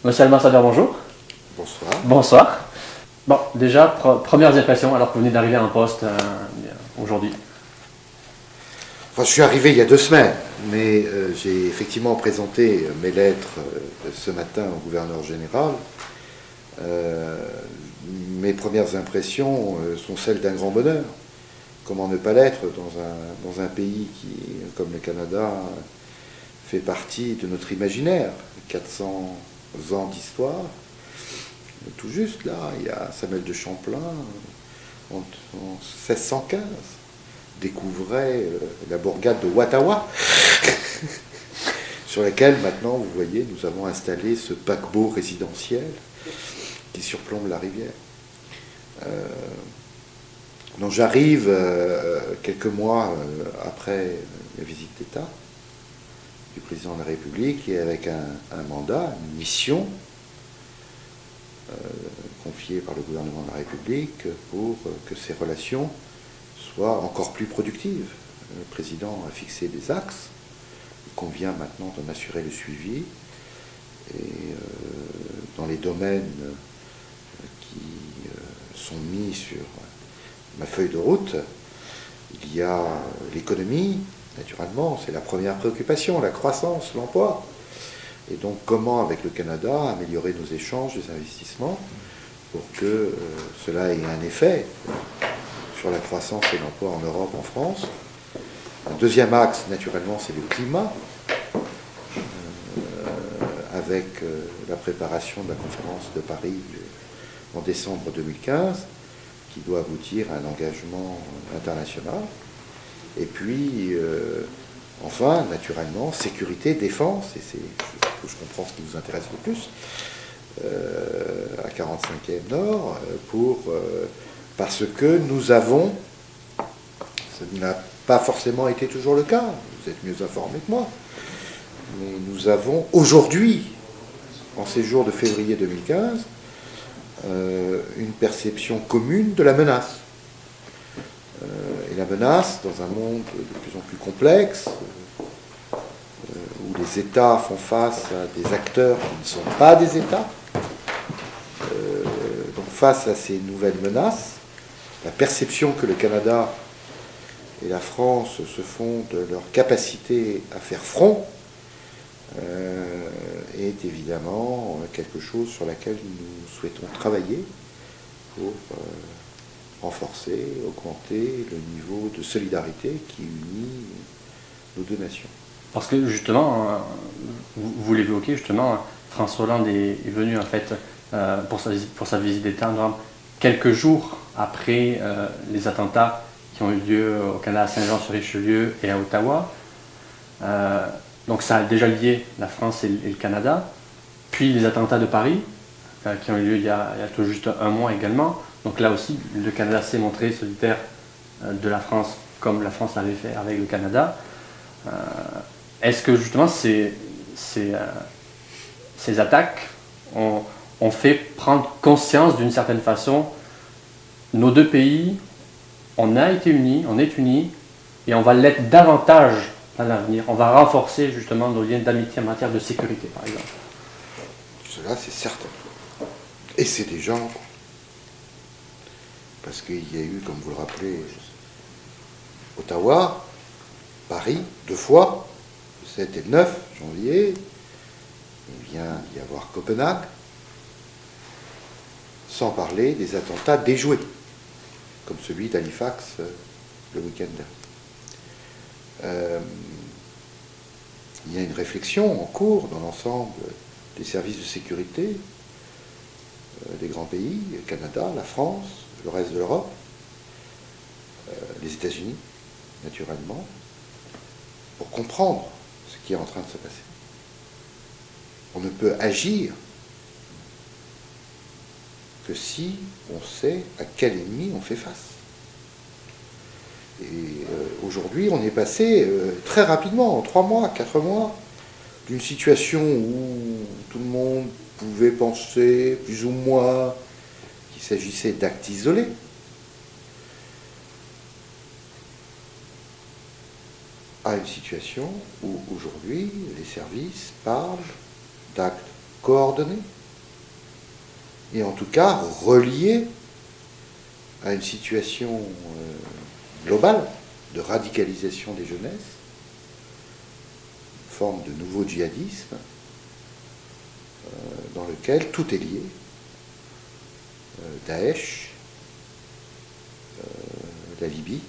Monsieur l'ambassadeur, bonjour. Bonsoir. Bonsoir. Bon, déjà, premières impressions alors que vous venez d'arriver à un poste aujourd'hui. Enfin, je suis arrivé il y a 2 semaines, mais j'ai effectivement présenté mes lettres ce matin au gouverneur général. Mes premières impressions sont celles d'un grand bonheur. Comment ne pas l'être dans un pays qui, comme le Canada, fait partie de notre imaginaire. 400 ans d'histoire. Tout juste, là, il y a Samuel de Champlain, en 1615, découvrait la bourgade de Ottawa, sur laquelle, maintenant, vous voyez, nous avons installé ce paquebot résidentiel qui surplombe la rivière. Donc j'arrive quelques mois après la visite d'État du président de la République et avec un mandat, une mission confiée par le gouvernement de la République pour que ces relations soient encore plus productives. Le président a fixé des axes, il convient maintenant d'en assurer le suivi et dans les domaines qui sont mis sur ma feuille de route, il y a l'économie, naturellement, c'est la première préoccupation, la croissance, l'emploi. Et donc comment, avec le Canada, améliorer nos échanges, les investissements, pour que cela ait un effet sur la croissance et l'emploi en Europe, en France. Un deuxième axe, naturellement, c'est le climat, avec la préparation de la conférence de Paris en décembre 2015, qui doit aboutir à un engagement international. Et puis, enfin, naturellement, sécurité, défense, et c'est, je comprends ce qui vous intéresse le plus, à 45e Nord, parce que nous avons, ça n'a pas forcément été toujours le cas, vous êtes mieux informés que moi, mais nous avons aujourd'hui, en ces jours de février 2015, une perception commune de la menace. Et la menace, dans un monde de plus en plus complexe, où les États font face à des acteurs qui ne sont pas des États, donc face à ces nouvelles menaces, la perception que le Canada et la France se font de leur capacité à faire front est évidemment quelque chose sur laquelle nous souhaitons travailler pour renforcer, augmenter le niveau de solidarité qui unit nos deux nations. Parce que justement, vous l'évoquez justement, François Hollande est venu en fait pour sa visite d'État quelques jours après les attentats qui ont eu lieu au Canada, à Saint-Jean-sur-Richelieu et à Ottawa. Donc ça a déjà lié la France et le Canada. Puis les attentats de Paris, qui ont eu lieu il y a tout juste un mois également. Donc là aussi, le Canada s'est montré solidaire de la France, comme la France l'avait fait avec le Canada. Est-ce que justement ces attaques ont fait prendre conscience d'une certaine façon, nos deux pays, on a été unis, on est unis, et on va l'être davantage à l'avenir. On va renforcer justement nos liens d'amitié en matière de sécurité, par exemple. Cela, c'est certain. Et c'est déjà en cours. Parce qu'il y a eu, comme vous le rappelez, Ottawa, Paris, 2 fois, le 7 et le 9 janvier. Il vient d'y avoir Copenhague, sans parler des attentats déjoués, comme celui d'Halifax le week-end dernier. Il y a une réflexion en cours dans l'ensemble des services de sécurité des grands pays, le Canada, la France, le reste de l'Europe, les États-Unis, naturellement, pour comprendre ce qui est en train de se passer. On ne peut agir que si on sait à quel ennemi on fait face. Et aujourd'hui, on est passé très rapidement, en 3 mois, 4 mois, d'une situation où tout le monde pouvait penser, plus ou moins, qu'il s'agissait d'actes isolés, à une situation où aujourd'hui les services parlent d'actes coordonnée, et en tout cas reliée à une situation globale de radicalisation des jeunesses, une forme de nouveau djihadisme, dans lequel tout est lié. Daesh, la Libye,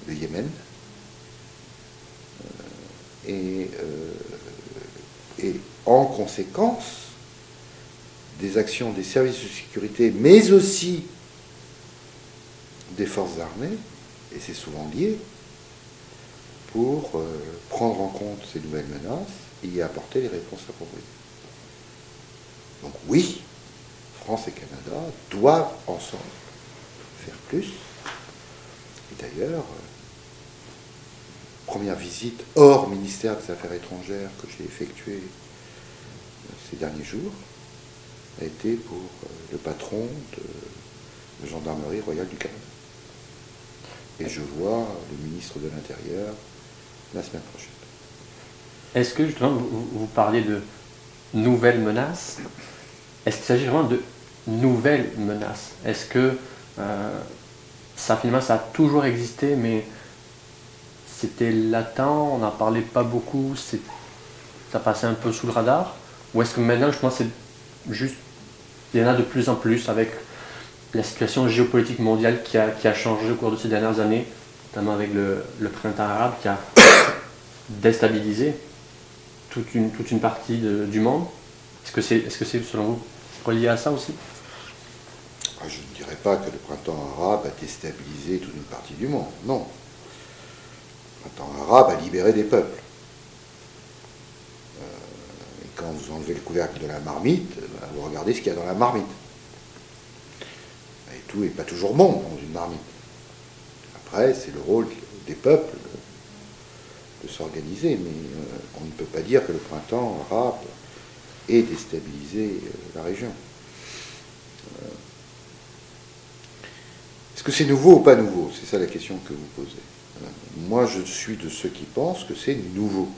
le Yémen, et en conséquence des actions des services de sécurité, mais aussi des forces armées, et c'est souvent lié, pour prendre en compte ces nouvelles menaces et y apporter les réponses appropriées. Donc oui, France et Canada doivent ensemble faire plus. Et d'ailleurs, première visite hors ministère des Affaires étrangères que j'ai effectuée ces derniers jours a été pour le patron de la Gendarmerie royale du Canada. Et je vois le ministre de l'Intérieur la semaine prochaine. Est-ce que justement vous parlez de nouvelles menaces? Est-ce qu'il s'agit vraiment de nouvelles menaces? Est-ce que ça finalement ça a toujours existé, mais c'était latent, on n'en parlait pas beaucoup, ça passait un peu sous le radar? Ou est-ce que maintenant, je pense, c'est juste, il y en a de plus en plus avec la situation géopolitique mondiale qui a changé au cours de ces dernières années, notamment avec le printemps arabe qui a déstabilisé toute une partie du monde? Est-ce que c'est selon vous relié à ça aussi? Je ne dirais pas que le printemps arabe a déstabilisé toute une partie du monde, non. Le printemps arabe a libéré des peuples. Et quand vous enlevez le couvercle de la marmite, vous regardez ce qu'il y a dans la marmite. Et tout n'est pas toujours bon dans une marmite. Après, c'est le rôle des peuples de s'organiser, mais on ne peut pas dire que le printemps arabe ait déstabilisé la région. Est-ce que c'est nouveau ou pas nouveau? C'est ça la question que vous posez. Moi, je suis de ceux qui pensent que c'est nouveau.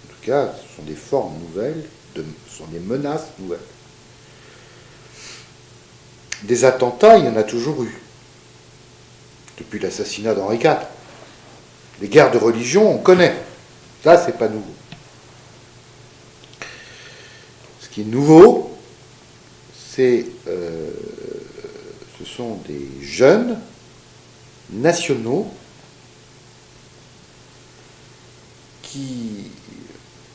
En tout cas, ce sont des formes nouvelles, ce sont des menaces nouvelles. Des attentats, il y en a toujours eu. Depuis l'assassinat d'Henri IV. Les guerres de religion, on connaît. Ça, c'est pas nouveau. Ce qui est nouveau, ce sont des jeunes nationaux qui,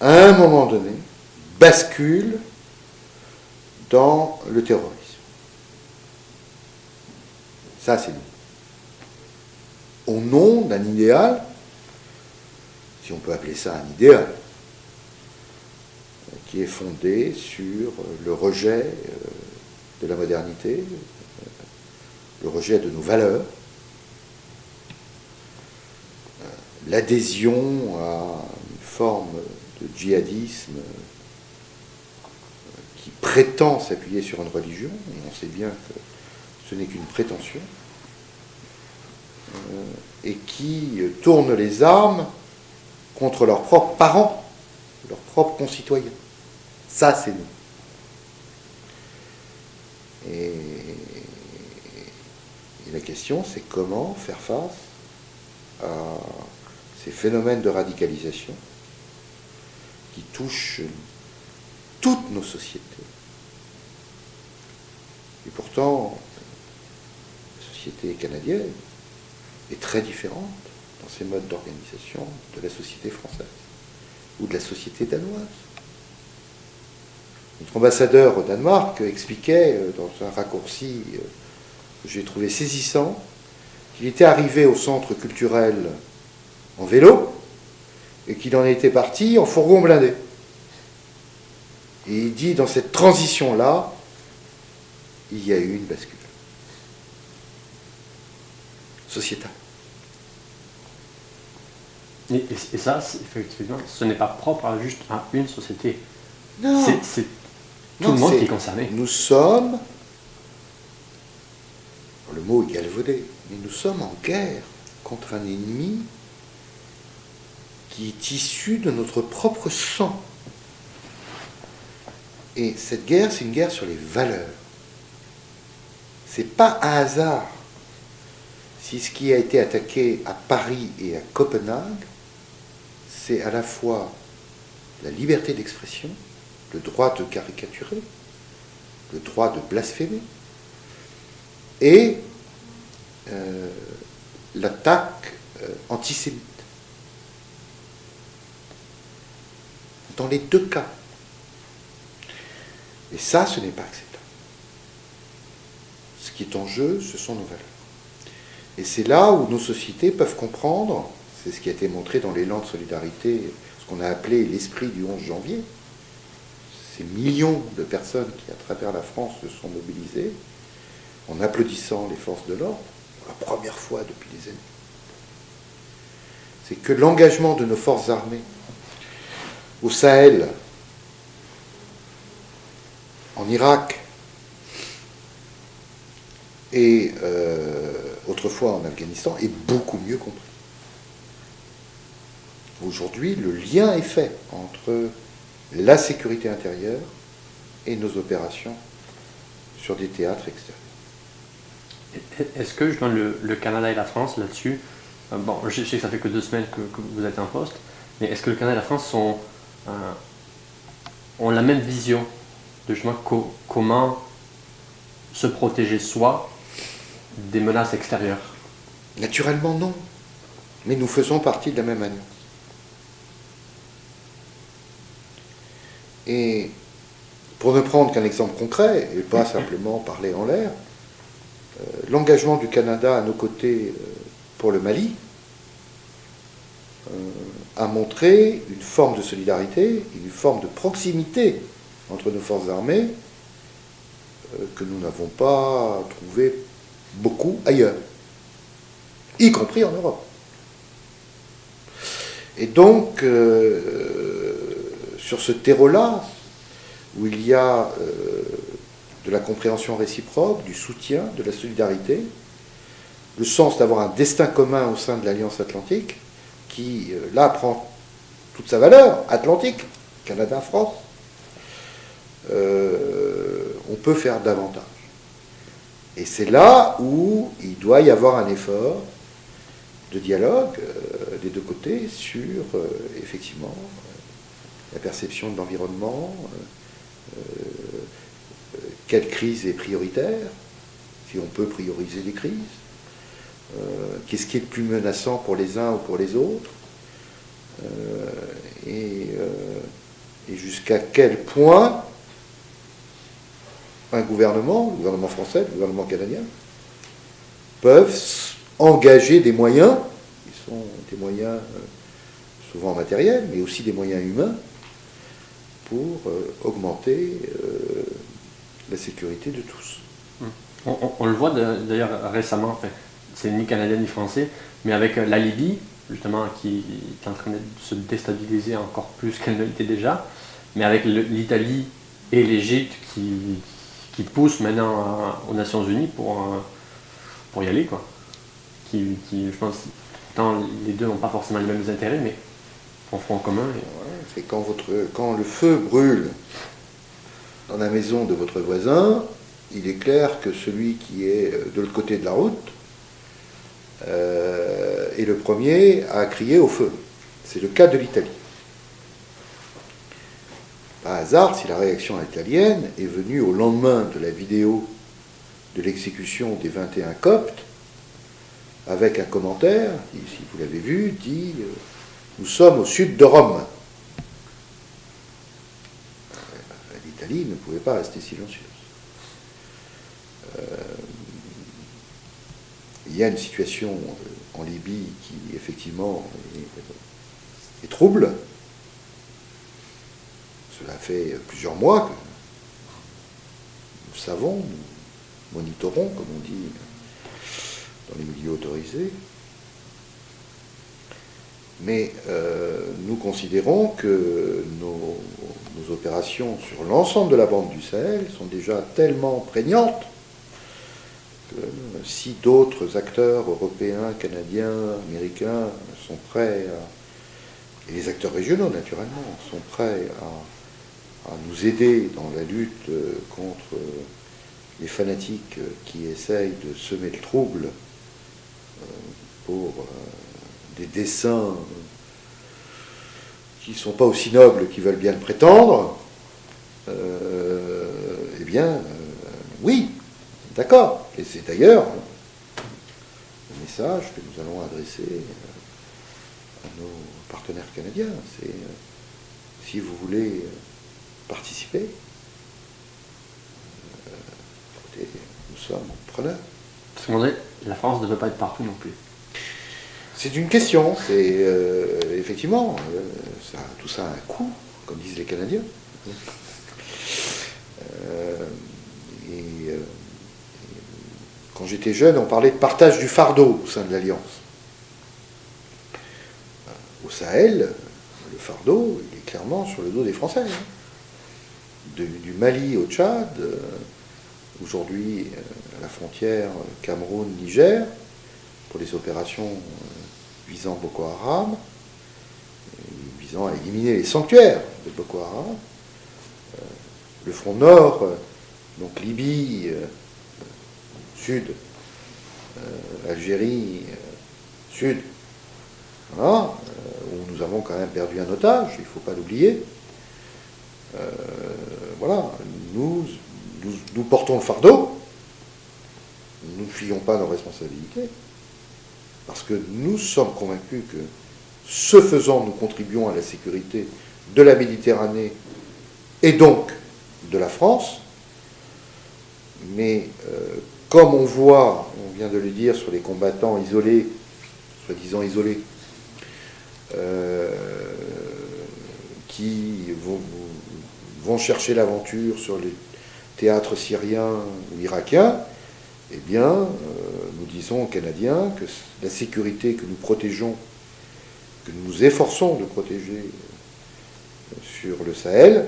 à un moment donné, basculent dans le terrorisme. Ça, c'est nous. Au nom d'un idéal, si on peut appeler ça un idéal, qui est fondé sur le rejet de la modernité, le rejet de nos valeurs, l'adhésion à une forme de djihadisme qui prétend s'appuyer sur une religion, et on sait bien que ce n'est qu'une prétention, et qui tournent les armes contre leurs propres parents, leurs propres concitoyens. Ça, c'est nous. Et la question, c'est comment faire face à ces phénomènes de radicalisation qui touchent toutes nos sociétés. Et pourtant, la société canadienne est très différente dans ses modes d'organisation de la société française ou de la société danoise. Notre ambassadeur au Danemark expliquait dans un raccourci que j'ai trouvé saisissant qu'il était arrivé au centre culturel en vélo et qu'il en était parti en fourgon blindé. Et il dit, dans cette transition-là, il y a eu une bascule sociétale. Et ça, effectivement, ce n'est pas propre à juste à une société. Non. C'est tout le monde qui est concerné. Nous sommes, le mot est galvaudé, mais nous sommes en guerre contre un ennemi qui est issue de notre propre sang. Et cette guerre, c'est une guerre sur les valeurs. C'est pas un hasard si ce qui a été attaqué à Paris et à Copenhague, c'est à la fois la liberté d'expression, le droit de caricaturer, le droit de blasphémer, et l'attaque antisémite. Dans les deux cas. Et ça, ce n'est pas acceptable. Ce qui est en jeu, ce sont nos valeurs. Et c'est là où nos sociétés peuvent comprendre, c'est ce qui a été montré dans l'élan de solidarité, ce qu'on a appelé l'esprit du 11 janvier, ces millions de personnes qui, à travers la France, se sont mobilisées, en applaudissant les forces de l'ordre, pour la première fois depuis des années. C'est que l'engagement de nos forces armées au Sahel, en Irak et autrefois en Afghanistan est beaucoup mieux compris. Aujourd'hui, le lien est fait entre la sécurité intérieure et nos opérations sur des théâtres extérieurs. Est-ce que dans le Canada et la France, là-dessus, bon, je sais que ça fait que 2 semaines que vous êtes en poste, mais est-ce que le Canada et la France ont la même vision de justement comment se protéger soi des menaces extérieures? Naturellement non, mais nous faisons partie de la même alliance. Et pour ne prendre qu'un exemple concret, et pas simplement parler en l'air, l'engagement du Canada à nos côtés pour le Mali a montré une forme de solidarité, une forme de proximité entre nos forces armées que nous n'avons pas trouvé beaucoup ailleurs, y compris en Europe. Et donc, sur ce terreau-là, où il y a de la compréhension réciproque, du soutien, de la solidarité, le sens d'avoir un destin commun au sein de l'Alliance Atlantique, qui, là, prend toute sa valeur, Atlantique, Canada, France, on peut faire davantage. Et c'est là où il doit y avoir un effort de dialogue des deux côtés sur, effectivement, la perception de l'environnement, quelle crise est prioritaire, si on peut prioriser des crises, qu'est-ce qui est le plus menaçant pour les uns ou pour les autres, et jusqu'à quel point un gouvernement, le gouvernement français, le gouvernement canadien, peuvent engager des moyens, qui sont des moyens souvent matériels, mais aussi des moyens humains, pour augmenter la sécurité de tous. On le voit d'ailleurs récemment, enfin, c'est ni canadien ni français, mais avec la Libye, justement, qui est en train de se déstabiliser encore plus qu'elle ne l'était déjà, mais avec l'Italie et l'Égypte qui poussent maintenant aux Nations Unies pour y aller, quoi. Qui, je pense, les deux n'ont pas forcément les mêmes intérêts, mais en front commun. C'est quand le feu brûle dans la maison de votre voisin, il est clair que celui qui est de l'autre côté de la route est le premier à crier au feu. C'est le cas de l'Italie. Par hasard, si la réaction italienne est venue au lendemain de la vidéo de l'exécution des 21 Coptes, avec un commentaire, qui, si vous l'avez vu, dit « Nous sommes au sud de Rome ». L'Italie ne pouvait pas rester silencieuse. Il y a une situation en Libye qui, effectivement, est trouble. Cela fait plusieurs mois que nous savons, nous monitorons, comme on dit dans les milieux autorisés. Mais nous considérons que nos opérations sur l'ensemble de la bande du Sahel sont déjà tellement prégnantes que si d'autres acteurs européens, canadiens, américains sont prêts et les acteurs régionaux, naturellement, sont prêts à nous aider dans la lutte contre les fanatiques qui essayent de semer le trouble pour des desseins qui ne sont pas aussi nobles qu'ils veulent bien le prétendre, eh bien, oui, d'accord. Et c'est d'ailleurs le message que nous allons adresser à nos partenaires canadiens. C'est si vous voulez participer, écoutez, nous sommes preneurs. Parce qu'on dit, la France ne peut pas être partout non plus. C'est une question. C'est effectivement, tout ça a un coût, comme disent les Canadiens. Quand j'étais jeune, on parlait de partage du fardeau au sein de l'Alliance. Au Sahel, le fardeau, il est clairement sur le dos des Français. Du Mali au Tchad, aujourd'hui à la frontière Cameroun-Niger, pour les opérations visant Boko Haram, visant à éliminer les sanctuaires de Boko Haram. Le front nord, donc Libye, sud, Algérie, sud, voilà, où nous avons quand même perdu un otage, il ne faut pas l'oublier. Voilà, nous portons le fardeau, nous ne fuyons pas nos responsabilités, parce que nous sommes convaincus que, ce faisant, nous contribuons à la sécurité de la Méditerranée et donc de la France. Mais comme on voit, on vient de le dire, sur les combattants isolés, soi-disant isolés, qui vont chercher l'aventure sur les théâtres syriens ou irakiens, eh bien, nous disons aux Canadiens que la sécurité que nous protégeons, que nous nous efforçons de protéger sur le Sahel,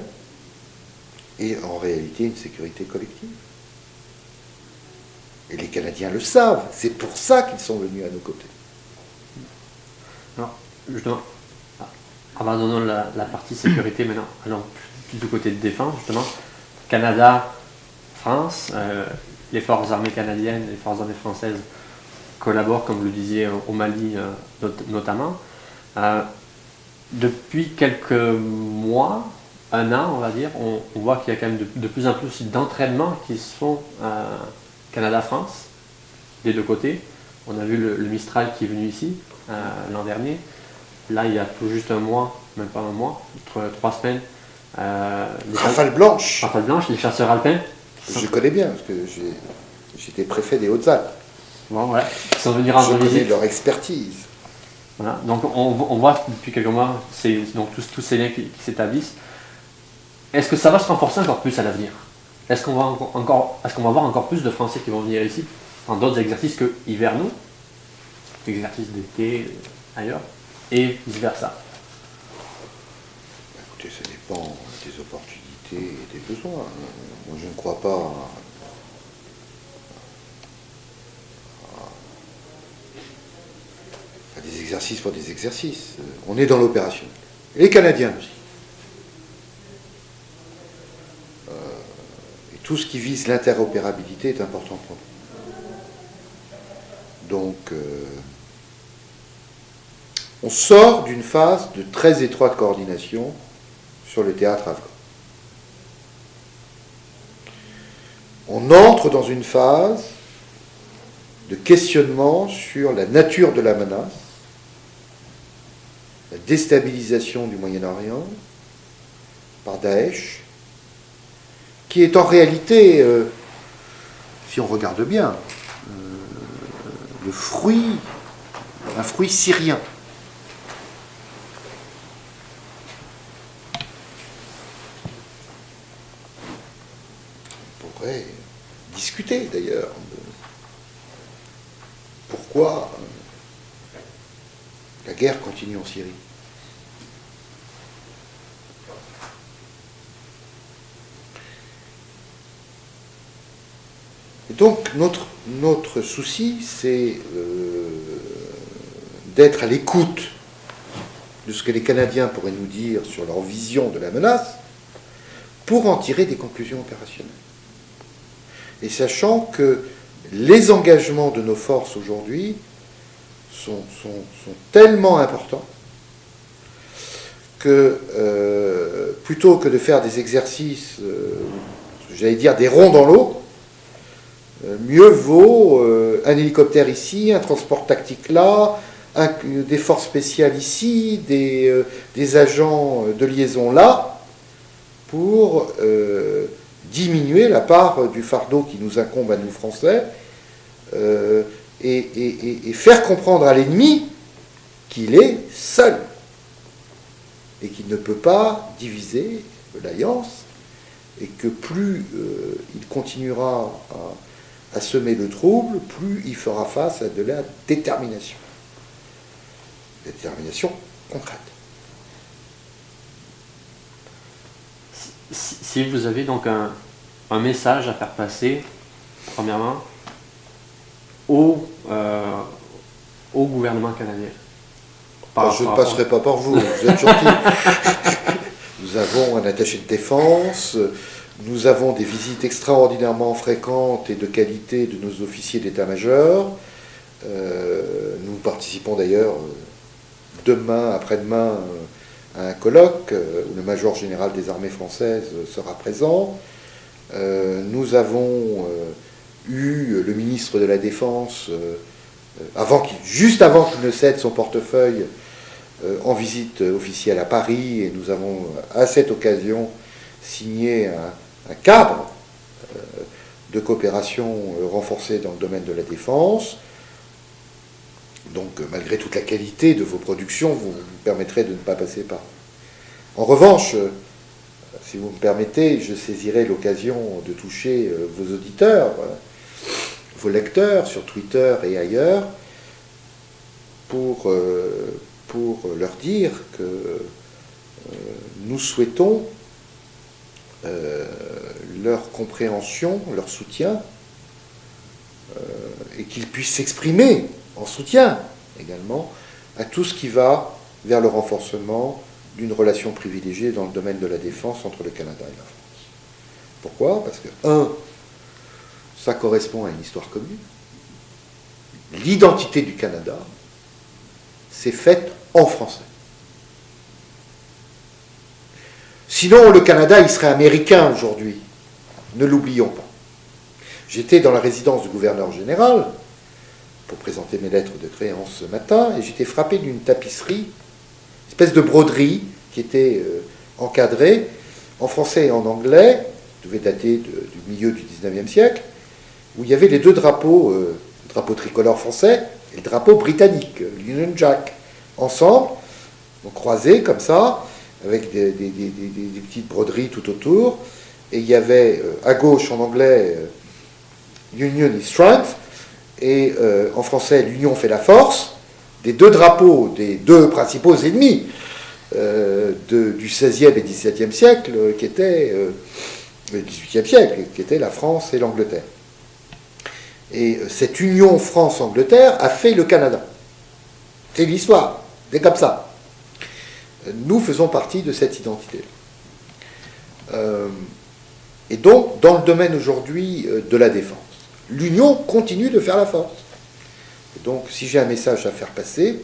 est en réalité une sécurité collective. Et les Canadiens le savent, c'est pour ça qu'ils sont venus à nos côtés. Alors, justement, abandonnons la partie sécurité maintenant, allons plus du côté de défense, justement. Canada, France, les forces armées canadiennes, les forces armées françaises collaborent, comme vous le disiez, au Mali notamment. Depuis quelques mois, un an, on va dire, on voit qu'il y a quand même de plus en plus d'entraînements qui se font Canada-France, des deux côtés. On a vu le Mistral qui est venu ici l'an dernier. Là, il y a tout juste un mois, même pas un mois, 3 semaines. Rafale Blanche. Rafale Blanche, les chasseurs alpins. Je connais bien, parce que j'étais préfet des Hautes-Alpes. Bon, voilà. Ils sont venus rendre visite. Je connais leur expertise. Voilà. Donc, on voit depuis quelques mois donc, tous ces liens qui s'établissent. Est-ce que ça va se renforcer encore plus à l'avenir? Est-ce qu'on va voir encore plus de Français qui vont venir ici dans d'autres exercices que hivernaux, exercices d'été, ailleurs, et vice-versa? Écoutez, ça dépend des opportunités et des besoins. Moi, je ne crois pas à des exercices pour des exercices. On est dans l'opération. Les Canadiens aussi. Et tout ce qui vise l'interopérabilité est important pour nous. Donc, on sort d'une phase de très étroite coordination sur le théâtre afghan. On entre dans une phase de questionnement sur la nature de la menace, la déstabilisation du Moyen-Orient par Daesh, qui est en réalité, si on regarde bien, un fruit syrien. On pourrait discuter d'ailleurs de pourquoi la guerre continue en Syrie. Et donc notre souci, c'est d'être à l'écoute de ce que les Canadiens pourraient nous dire sur leur vision de la menace pour en tirer des conclusions opérationnelles. Et sachant que les engagements de nos forces aujourd'hui sont tellement importants que plutôt que de faire des exercices, j'allais dire des ronds dans l'eau, mieux vaut un hélicoptère ici, un transport tactique là, des forces spéciales ici, des agents de liaison là, pour diminuer la part du fardeau qui nous incombe à nous Français, et faire comprendre à l'ennemi qu'il est seul et qu'il ne peut pas diviser l'alliance, et que plus il continuera à semer le trouble, plus il fera face à de la détermination. Détermination concrète. Si vous avez donc un message à faire passer, premièrement, au gouvernement canadien. Je ne passerai pas par vous, vous êtes gentil. Nous avons un attaché de défense, nous avons des visites extraordinairement fréquentes et de qualité de nos officiers d'état-major. Nous participons d'ailleurs demain, après-demain, à un colloque où le major général des armées françaises sera présent. Nous avons eu le ministre de la Défense, juste avant qu'il ne cède son portefeuille, en visite officielle à Paris, et nous avons à cette occasion signé un cadre de coopération renforcée dans le domaine de la défense. Donc, malgré toute la qualité de vos productions, vous me permettrez de ne pas passer par. En revanche, si vous me permettez, je saisirai l'occasion de toucher vos auditeurs, vos lecteurs sur Twitter et ailleurs, pour leur dire que nous souhaitons leur compréhension, leur soutien, et qu'ils puissent s'exprimer en soutien également à tout ce qui va vers le renforcement d'une relation privilégiée dans le domaine de la défense entre le Canada et la France. Pourquoi ? Parce que, ça correspond à une histoire commune. L'identité du Canada s'est faite en français. Sinon, le Canada, il serait américain aujourd'hui. Ne l'oublions pas. J'étais dans la résidence du gouverneur général pour présenter mes lettres de créance ce matin, et j'étais frappé d'une tapisserie, une espèce de broderie qui était encadrée en français et en anglais, devait dater du milieu du 19e siècle, où il y avait les deux drapeaux, le drapeau tricolore français et le drapeau britannique, l'Union Jack, ensemble, donc croisés comme ça, avec des petites broderies tout autour, et il y avait à gauche en anglais Union is Strength, et en français l'Union fait la force, des deux drapeaux des deux principaux ennemis du XVIe et XVIIe siècle, qui étaient le XVIIIe siècle, qui étaient la France et l'Angleterre. Et cette union France-Angleterre a fait le Canada. C'est l'histoire, c'est comme ça. Nous faisons partie de cette identité-là. Et donc, dans le domaine aujourd'hui de la défense, l'Union continue de faire la force. Et donc, si j'ai un message à faire passer,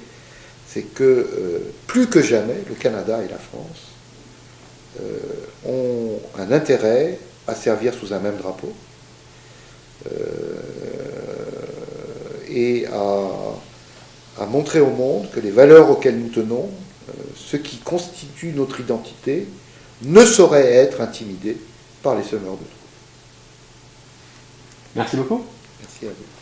c'est que plus que jamais, le Canada et la France ont un intérêt à servir sous un même drapeau et à montrer au monde que les valeurs auxquelles nous tenons, ce qui constitue notre identité, ne saurait être intimidé par les semeurs de troubles. Merci beaucoup. Merci à vous.